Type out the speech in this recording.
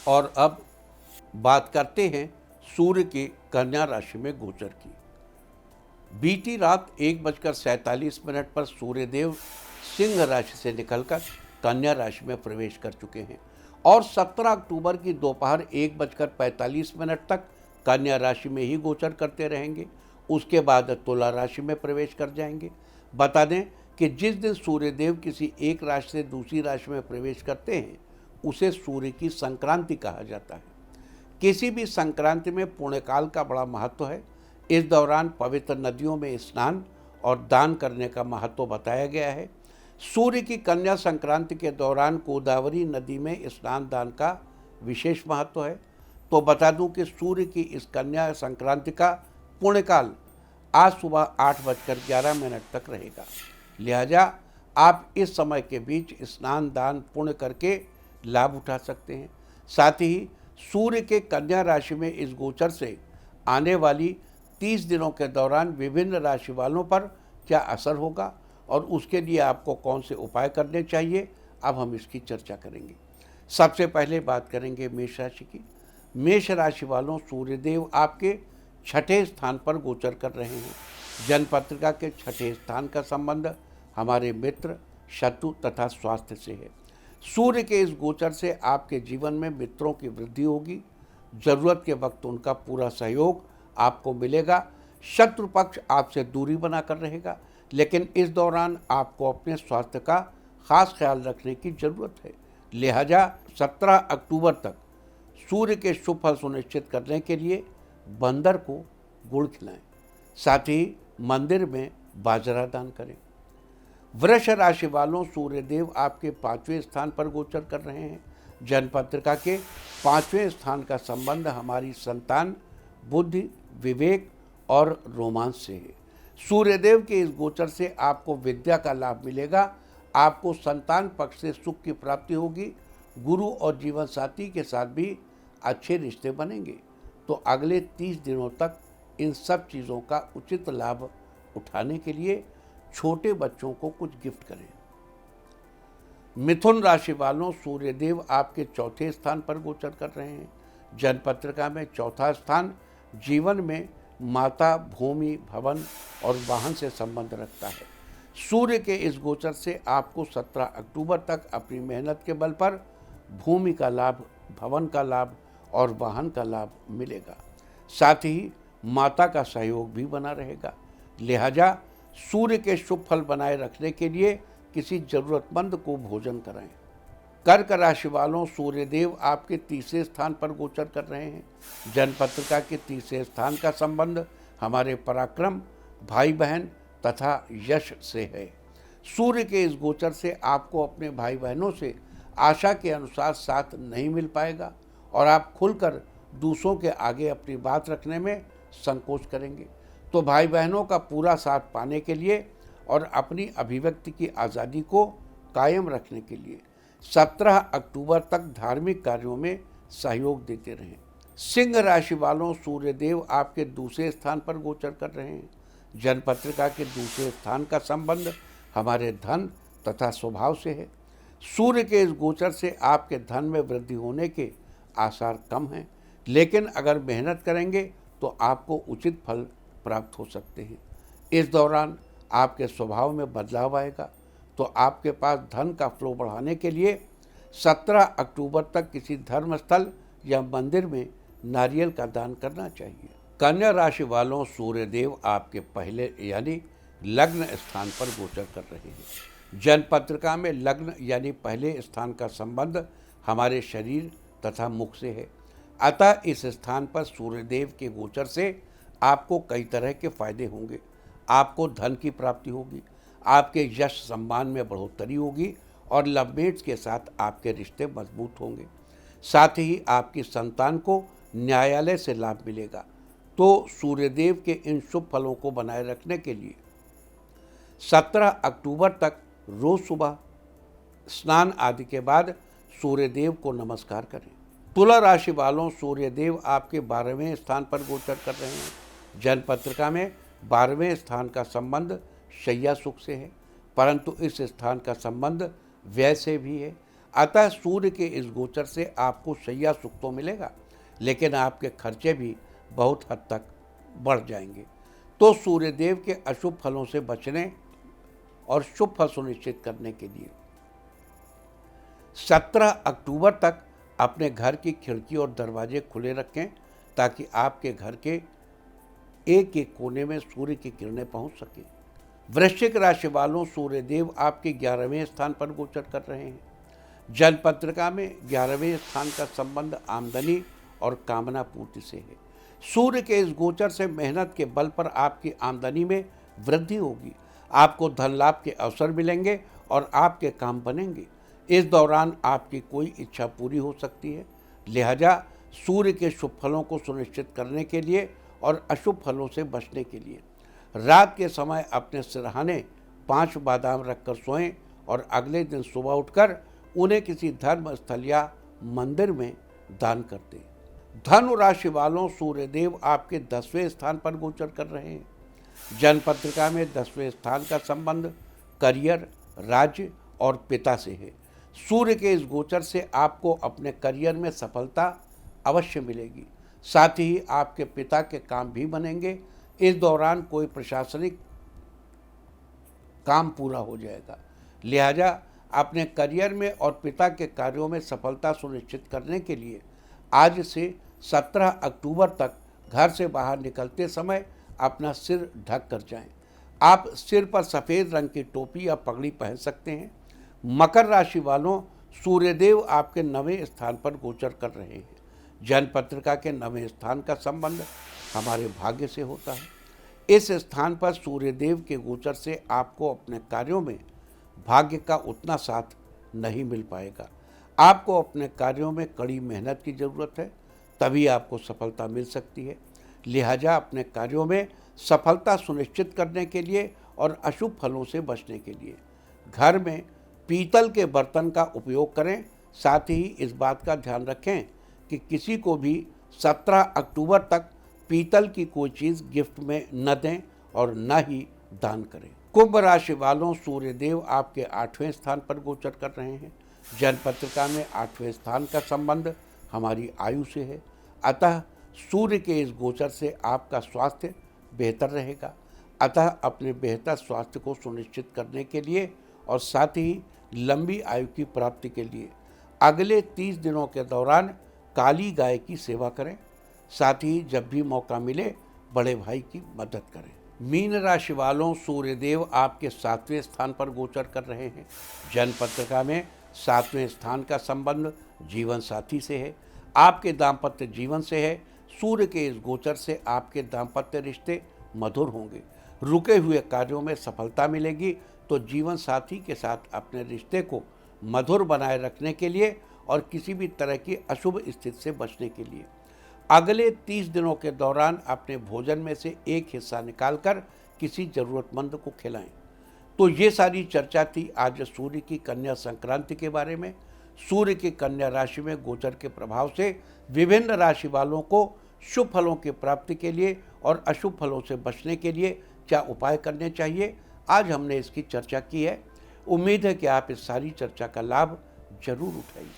और अब बात करते हैं सूर्य के कन्या राशि में गोचर की। बीती रात 1:47 पर सूर्यदेव सिंह राशि से निकलकर कन्या राशि में प्रवेश कर चुके हैं और 17 अक्टूबर की दोपहर 1:45 तक कन्या राशि में ही गोचर करते रहेंगे। उसके बाद तुला राशि में प्रवेश कर जाएंगे। बता दें कि जिस दिन सूर्यदेव किसी एक राशि से दूसरी राशि में प्रवेश करते हैं उसे सूर्य की संक्रांति कहा जाता है। किसी भी संक्रांति में पुण्यकाल का बड़ा महत्व है। इस दौरान पवित्र नदियों में स्नान और दान करने का महत्व बताया गया है। सूर्य की कन्या संक्रांति के दौरान गोदावरी नदी में स्नान दान का विशेष महत्व है। तो बता दूं कि सूर्य की इस कन्या संक्रांति का पुण्यकाल आज सुबह 8:11 तक रहेगा। लिहाजा आप इस समय के बीच स्नान दान पुण्य करके लाभ उठा सकते हैं। साथ ही सूर्य के कन्या राशि में इस गोचर से आने वाली 30 दिनों के दौरान विभिन्न राशि वालों पर क्या असर होगा और उसके लिए आपको कौन से उपाय करने चाहिए, अब हम इसकी चर्चा करेंगे। सबसे पहले बात करेंगे मेष राशि की। मेष राशि वालों, सूर्यदेव आपके छठे स्थान पर गोचर कर रहे हैं। जन्मपत्रिका के छठे स्थान का संबंध हमारे मित्र, शत्रु तथा स्वास्थ्य से है। सूर्य के इस गोचर से आपके जीवन में मित्रों की वृद्धि होगी। जरूरत के वक्त उनका पूरा सहयोग आपको मिलेगा। शत्रु पक्ष आपसे दूरी बनाकर रहेगा, लेकिन इस दौरान आपको अपने स्वास्थ्य का खास ख्याल रखने की जरूरत है। लिहाजा 17 अक्टूबर तक सूर्य के शुभ फल सुनिश्चित करने के लिए बंदर को गुड़ खिलाएं। साथ ही मंदिर में बाजरा दान करें। वृष राशि वालों, सूर्यदेव आपके 5वें स्थान पर गोचर कर रहे हैं। जन्मपत्रिका के 5वें स्थान का संबंध हमारी संतान, बुद्धि, विवेक और रोमांस से है। सूर्यदेव के इस गोचर से आपको विद्या का लाभ मिलेगा। आपको संतान पक्ष से सुख की प्राप्ति होगी। गुरु और जीवन साथी के साथ भी अच्छे रिश्ते बनेंगे। तो अगले 30 दिनों तक इन सब चीज़ों का उचित लाभ उठाने के लिए छोटे बच्चों को कुछ गिफ्ट करें। मिथुन राशि वालों, सूर्यदेव आपके चौथे स्थान पर गोचर कर रहे हैं। जन्मपत्रिका में चौथा स्थान जीवन में माता, भूमि, भवन और वाहन से संबंध रखता है। सूर्य के इस गोचर से आपको 17 अक्टूबर तक अपनी मेहनत के बल पर भूमि का लाभ, भवन का लाभ और वाहन का लाभ मिलेगा। साथ ही माता का सहयोग भी बना रहेगा। लिहाजा सूर्य के शुभ फल बनाए रखने के लिए किसी जरूरतमंद को भोजन कराएं। कर्क राशि वालों, सूर्यदेव आपके तीसरे स्थान पर गोचर कर रहे हैं। जन्मपत्रिका के तीसरे स्थान का संबंध हमारे पराक्रम, भाई बहन तथा यश से है। सूर्य के इस गोचर से आपको अपने भाई बहनों से आशा के अनुसार साथ नहीं मिल पाएगा और आप खुलकर दूसरों के आगे अपनी बात रखने में संकोच करेंगे। तो भाई बहनों का पूरा साथ पाने के लिए और अपनी अभिव्यक्ति की आज़ादी को कायम रखने के लिए 17 अक्टूबर तक धार्मिक कार्यों में सहयोग देते रहें। सिंह राशि वालों, सूर्यदेव आपके दूसरे स्थान पर गोचर कर रहे हैं। जन्मपत्रिका के दूसरे स्थान का संबंध हमारे धन तथा स्वभाव से है। सूर्य के इस गोचर से आपके धन में वृद्धि होने के आसार कम हैं, लेकिन अगर मेहनत करेंगे तो आपको उचित फल प्राप्त हो सकते हैं। इस दौरान आपके स्वभाव में बदलाव आएगा। तो आपके पास धन का फ्लो बढ़ाने के लिए 17 अक्टूबर तक किसी धर्मस्थल या मंदिर में नारियल का दान करना चाहिए। कन्या राशि वालों, सूर्यदेव आपके पहले यानी लग्न स्थान पर गोचर कर रहे हैं। जन्मपत्रिका में लग्न यानी पहले स्थान का संबंध हमारे शरीर तथा मुख से है। अतः इस स्थान पर सूर्यदेव के गोचर से आपको कई तरह के फायदे होंगे। आपको धन की प्राप्ति होगी, आपके यश सम्मान में बढ़ोतरी होगी और लवमेट्स के साथ आपके रिश्ते मजबूत होंगे। साथ ही आपकी संतान को न्यायालय से लाभ मिलेगा। तो सूर्यदेव के इन शुभ फलों को बनाए रखने के लिए 17 अक्टूबर तक रोज सुबह स्नान आदि के बाद सूर्यदेव को नमस्कार करें। तुला राशि वालों, सूर्यदेव आपके 12वें स्थान पर गोचर कर रहे हैं। जन्मपत्रिका में 12वें स्थान का संबंध शैया सुख से है, परंतु इस स्थान का संबंध व्यय से भी है। अतः सूर्य के इस गोचर से आपको शैया सुख तो मिलेगा, लेकिन आपके खर्चे भी बहुत हद तक बढ़ जाएंगे। तो सूर्यदेव के अशुभ फलों से बचने और शुभ फल सुनिश्चित करने के लिए 17 अक्टूबर तक अपने घर की खिड़की और दरवाजे खुले रखें, ताकि आपके घर के एक एक कोने में सूर्य की किरणें पहुंच सकें। वृश्चिक राशि वालों, सूर्यदेव आपके 11वें स्थान पर गोचर कर रहे हैं। जन्म पत्रिका में 11वें स्थान का संबंध आमदनी और कामना पूर्ति से है। सूर्य के इस गोचर से मेहनत के बल पर आपकी आमदनी में वृद्धि होगी। आपको धन लाभ के अवसर मिलेंगे और आपके काम बनेंगे। इस दौरान आपकी कोई इच्छा पूरी हो सकती है। लिहाजा सूर्य के शुभ फलों को सुनिश्चित करने के लिए और अशुभ फलों से बचने के लिए रात के समय अपने सिरहाने 5 बादाम रखकर सोएं और अगले दिन सुबह उठकर उन्हें किसी धर्म स्थल या मंदिर में दान कर दें। धनु राशि वालों, सूर्यदेव आपके 10वें स्थान पर गोचर कर रहे हैं। जन्म पत्रिका में 10वें स्थान का संबंध करियर, राज्य और पिता से है। सूर्य के इस गोचर से आपको अपने करियर में सफलता अवश्य मिलेगी। साथ ही आपके पिता के काम भी बनेंगे। इस दौरान कोई प्रशासनिक काम पूरा हो जाएगा। लिहाजा अपने करियर में और पिता के कार्यों में सफलता सुनिश्चित करने के लिए आज से 17 अक्टूबर तक घर से बाहर निकलते समय अपना सिर ढक कर जाएं। आप सिर पर सफ़ेद रंग की टोपी या पगड़ी पहन सकते हैं। मकर राशि वालों, सूर्यदेव आपके 9वें स्थान पर गोचर कर रहे हैं। जन्म पत्रिका के 9वें स्थान का संबंध हमारे भाग्य से होता है। इस स्थान पर सूर्यदेव के गोचर से आपको अपने कार्यों में भाग्य का उतना साथ नहीं मिल पाएगा। आपको अपने कार्यों में कड़ी मेहनत की ज़रूरत है, तभी आपको सफलता मिल सकती है। लिहाजा अपने कार्यों में सफलता सुनिश्चित करने के लिए और अशुभ फलों से बचने के लिए घर में पीतल के बर्तन का उपयोग करें। साथ ही इस बात का ध्यान रखें कि किसी को भी 17 अक्टूबर तक पीतल की कोई चीज़ गिफ्ट में न दें और न ही दान करें। कुंभ राशि वालों, सूर्यदेव आपके 8वें स्थान पर गोचर कर रहे हैं। जन्म पत्रिका में 8वें स्थान का संबंध हमारी आयु से है। अतः सूर्य के इस गोचर से आपका स्वास्थ्य बेहतर रहेगा। अतः अपने बेहतर स्वास्थ्य को सुनिश्चित करने के लिए और साथ ही लंबी आयु की प्राप्ति के लिए अगले 30 दिनों के दौरान काली गाय की सेवा करें। साथ ही जब भी मौका मिले बड़े भाई की मदद करें। मीन राशि वालों, सूर्यदेव आपके 7वें स्थान पर गोचर कर रहे हैं। जन्म पत्रिका में 7वें स्थान का संबंध जीवन साथी से है। आपके दाम्पत्य जीवन से है। सूर्य के इस गोचर से आपके दाम्पत्य रिश्ते मधुर होंगे। रुके हुए कार्यों में सफलता मिलेगी। तो जीवन साथी के साथ अपने रिश्ते को मधुर बनाए रखने के लिए और किसी भी तरह की अशुभ स्थिति से बचने के लिए अगले 30 दिनों के दौरान अपने भोजन में से एक हिस्सा निकालकर किसी ज़रूरतमंद को खिलाएं। तो ये सारी चर्चा थी आज सूर्य की कन्या संक्रांति के बारे में। सूर्य की कन्या राशि में गोचर के प्रभाव से विभिन्न राशि वालों को शुभ फलों की प्राप्ति के लिए और अशुभ फलों से बचने के लिए क्या उपाय करने चाहिए, आज हमने इसकी चर्चा की है। उम्मीद है कि आप इस सारी चर्चा का लाभ जरूर उठाइए।